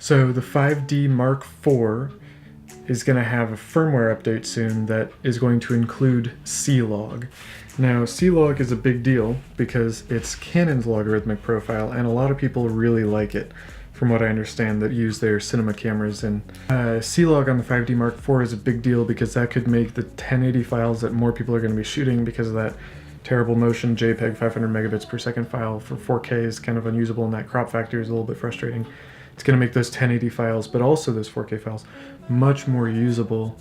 So the 5D Mark IV is going to have a firmware update soon that is going to include C-Log. Now, C-Log is a big deal because it's Canon's logarithmic profile, and a lot of people really like it, from what I understand, that use their cinema cameras. And C-Log on the 5D Mark IV is a big deal because that could make the 1080 files that more people are going to be shooting, because of that terrible motion JPEG 500 megabits per second file for 4K is kind of unusable, and that crop factor is a little bit frustrating. It's going to make those 1080 files, but also those 4K files, much more usable.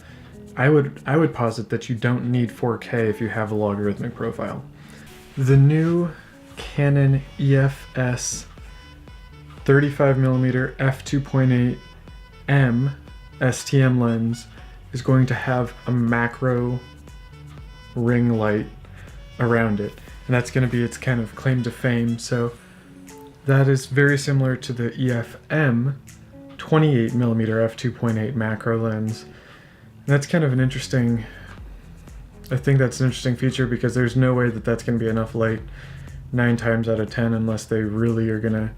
I would posit that you don't need 4K if you have a logarithmic profile. The new Canon EFS 35mm f2.8M STM lens is going to have a macro ring light around it, and that's going to be its kind of claim to fame. So that is very similar to the EFM 28mm f2.8 macro lens. And that's kind of an interesting, I think that's an interesting feature, because there's no way that that's going to be enough light 9 times out of 10 unless they really are going to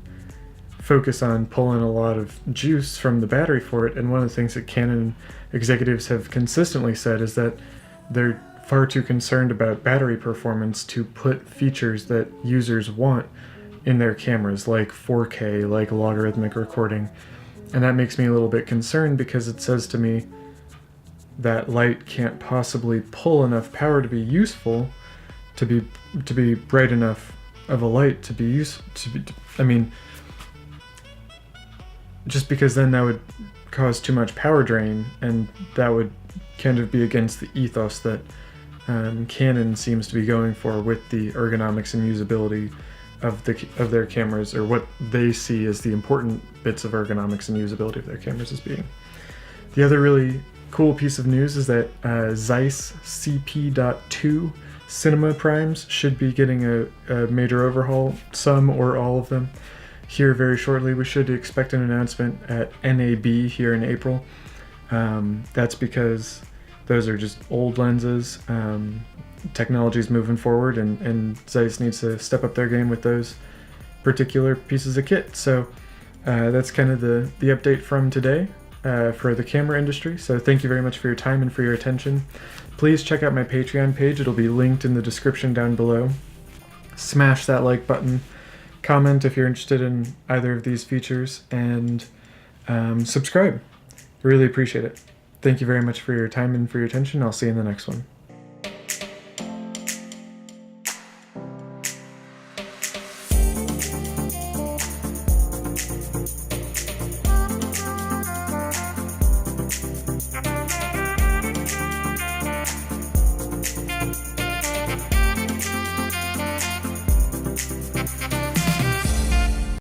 focus on pulling a lot of juice from the battery for it. And one of the things that Canon executives have consistently said is that they're far too concerned about battery performance to put features that users want in their cameras, like 4K, like logarithmic recording. And that makes me a little bit concerned, because it says to me that light can't possibly pull enough power to be useful, to be bright enough of a light to be used to be, I mean, just because then that would cause too much power drain, and that would kind of be against the ethos that Canon seems to be going for with the ergonomics and usability of their cameras, or what they see as the important bits of ergonomics and usability of their cameras as being. The other really cool piece of news is that Zeiss CP.2 cinema primes should be getting a major overhaul, some or all of them, here very shortly. We should expect an announcement at NAB here in April. That's because those are just old lenses. Technology's moving forward, and Zeiss needs to step up their game with those particular pieces of kit. So that's kind of the update from today for the camera industry. So thank you very much for your time and for your attention. Please check out my Patreon page. It'll be linked in the description down below. Smash that like button, comment if you're interested in either of these features, and subscribe. Really appreciate it. Thank you very much for your time and for your attention. I'll see you in the next one.